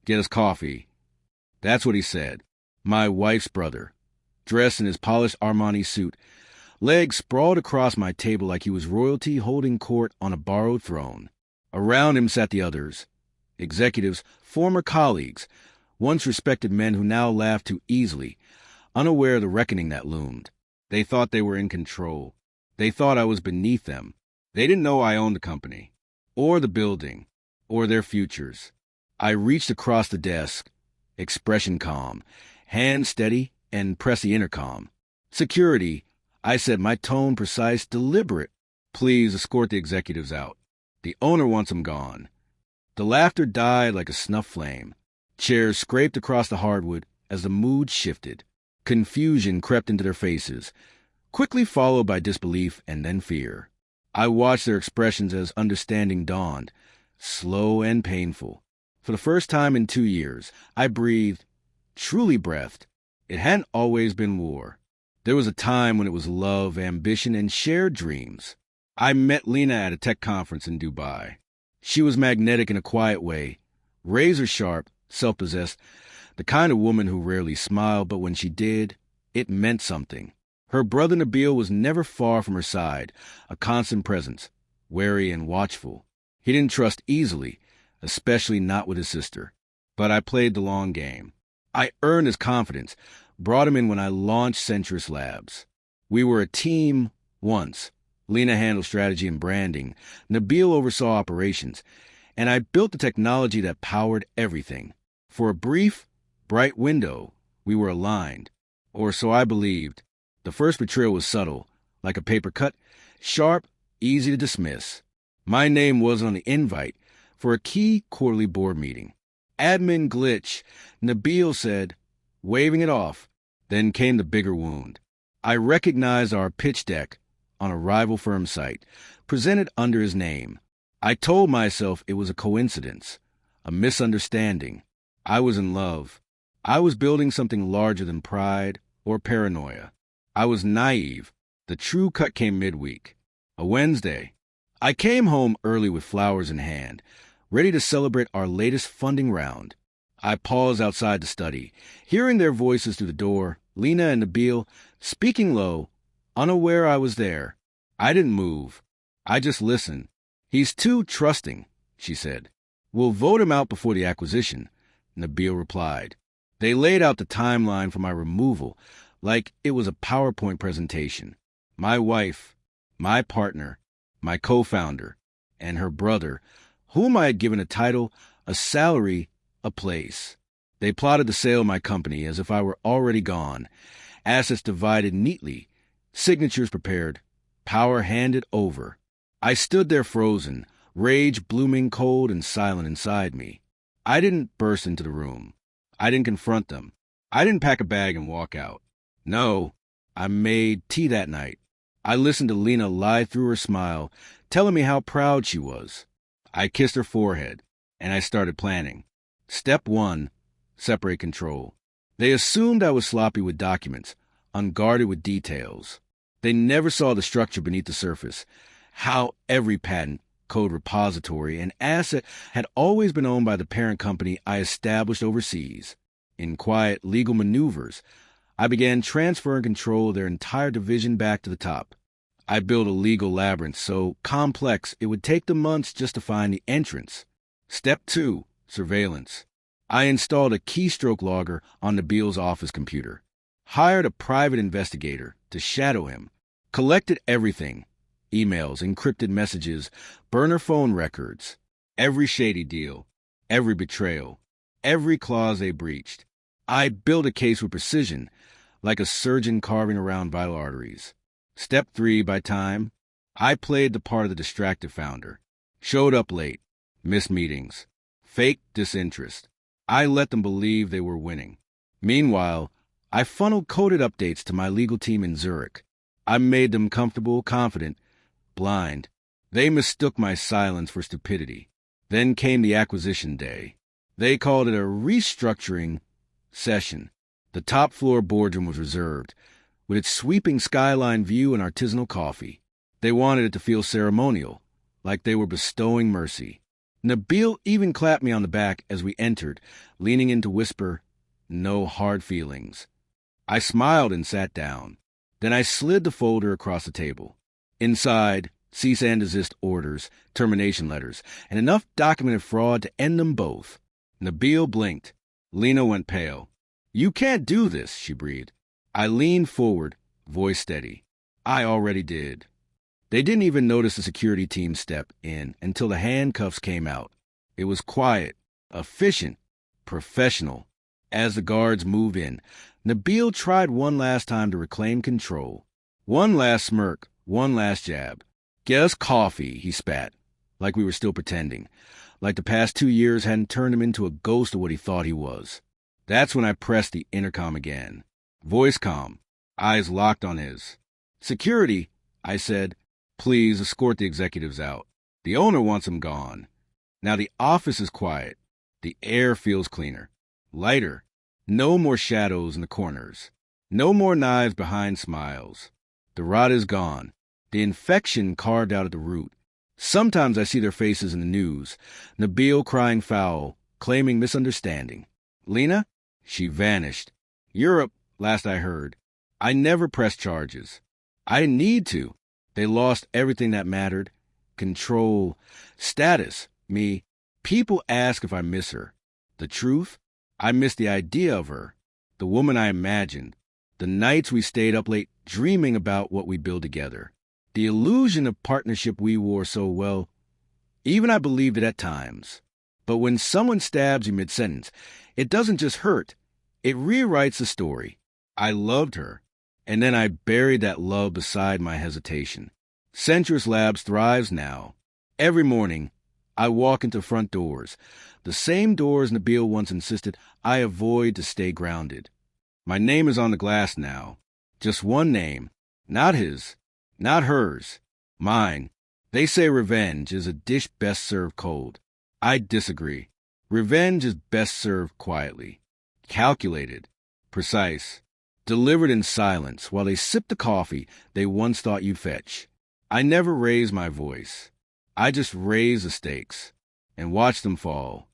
Get us coffee. That's what he said. My wife's brother, dressed in his polished Armani suit, legs sprawled across my table like he was royalty holding court on a borrowed throne. Around him sat the others, executives, former colleagues, once respected men who now laughed too easily, unaware of the reckoning that loomed. They thought they were in control. They thought I was beneath them. They didn't know I owned the company, or the building, or their futures. I reached across the desk, expression calm, hand steady, and pressed the intercom. Security, I said, my tone precise, deliberate. Please escort the executives out. The owner wants them gone. The laughter died like a snuff flame. Chairs scraped across the hardwood as the mood shifted. Confusion crept into their faces, quickly followed by disbelief and then fear. I watched their expressions as understanding dawned, slow and painful. For the first time in 2 years, I breathed, truly breathed. It hadn't always been war. There was a time when it was love, ambition, and shared dreams. I met Lena at a tech conference in Dubai. She was magnetic in a quiet way, razor-sharp, self-possessed, the kind of woman who rarely smiled, but when she did, it meant something. Her brother Nabil was never far from her side, a constant presence, wary and watchful. He didn't trust easily, especially not with his sister. But I played the long game. I earned his confidence, brought him in when I launched Centrus Labs. We were a team once. Lena handled strategy and branding. Nabil oversaw operations. And I built the technology that powered everything. For a brief, bright window, we were aligned. Or so I believed. The first betrayal was subtle, like a paper cut, sharp, easy to dismiss. My name was on the invite for a key quarterly board meeting. Admin glitch, Nabil said, waving it off. Then came the bigger wound. I recognized our pitch deck on a rival firm site, presented under his name. I told myself it was a coincidence, a misunderstanding. I was in love. I was building something larger than pride or paranoia. I was naive. The true cut came midweek, a Wednesday. I came home early with flowers in hand, ready to celebrate our latest funding round. I paused outside the study, hearing their voices through the door, Lena and Nabil, speaking low, unaware I was there. I didn't move. I just listened. He's too trusting, she said. We'll vote him out before the acquisition, Nabil replied. They laid out the timeline for my removal, like it was a PowerPoint presentation. My wife, my partner, my co-founder, and her brother, whom I had given a title, a salary, a place. They plotted the sale of my company as if I were already gone, assets divided neatly, signatures prepared, power handed over. I stood there frozen, rage blooming cold and silent inside me. I didn't burst into the room. I didn't confront them. I didn't pack a bag and walk out. No, I made tea that night. I listened to Lena lie through her smile, telling me how proud she was. I kissed her forehead, and I started planning. Step 1, separate control. They assumed I was sloppy with documents, unguarded with details. They never saw the structure beneath the surface, how every patent, code repository, and asset had always been owned by the parent company I established overseas. In quiet legal maneuvers, I began transferring control of their entire division back to the top. I built a legal labyrinth so complex it would take them months just to find the entrance. Step 2, surveillance. I installed a keystroke logger on Nabil's office computer, hired a private investigator to shadow him, collected everything, emails, encrypted messages, burner phone records, every shady deal, every betrayal, every clause they breached. I built a case with precision, like a surgeon carving around vital arteries. Step 3, by time, I played the part of the distracted founder. Showed up late, missed meetings, fake disinterest. I let them believe they were winning. Meanwhile, I funneled coded updates to my legal team in Zurich. I made them comfortable, confident, blind. They mistook my silence for stupidity. Then came the acquisition day. They called it a restructuring session. The top floor boardroom was reserved, with its sweeping skyline view and artisanal coffee. They wanted it to feel ceremonial, like they were bestowing mercy. Nabil even clapped me on the back as we entered, leaning in to whisper, "No hard feelings." I smiled and sat down. Then I slid the folder across the table. Inside, cease and desist orders, termination letters, and enough documented fraud to end them both. Nabil blinked. Lena went pale. "You can't do this," she breathed. I leaned forward, voice steady. "I already did." They didn't even notice the security team step in until the handcuffs came out. It was quiet, efficient, professional. As the guards moved in, Nabil tried one last time to reclaim control. One last smirk, one last jab. "Get us coffee," he spat, like we were still pretending, like the past 2 years hadn't turned him into a ghost of what he thought he was. That's when I pressed the intercom again. Voice calm, eyes locked on his. "Security," I said, "please escort the executives out. The owner wants them gone." Now the office is quiet. The air feels cleaner, lighter. No more shadows in the corners. No more knives behind smiles. The rot is gone. The infection carved out at the root. Sometimes I see their faces in the news. Nabil crying foul, claiming misunderstanding. Lena? She vanished. Europe, last I heard. I never pressed charges. I didn't need to. They lost everything that mattered. Control, status, me. People ask if I miss her. The truth? I miss the idea of her. The woman I imagined. The nights we stayed up late dreaming about what we build together. The illusion of partnership we wore so well. Even I believed it at times. But when someone stabs you mid-sentence, it doesn't just hurt. It rewrites the story. I loved her. And then I buried that love beside my hesitation. Centrus Labs thrives now. Every morning, I walk into front doors. The same doors Nabil once insisted I avoid to stay grounded. My name is on the glass now. Just one name. Not his. Not hers. Mine. They say revenge is a dish best served cold. I disagree. Revenge is best served quietly. Calculated. Precise. Delivered in silence while they sip the coffee they once thought you'd fetch. I never raise my voice. I just raise the stakes and watch them fall.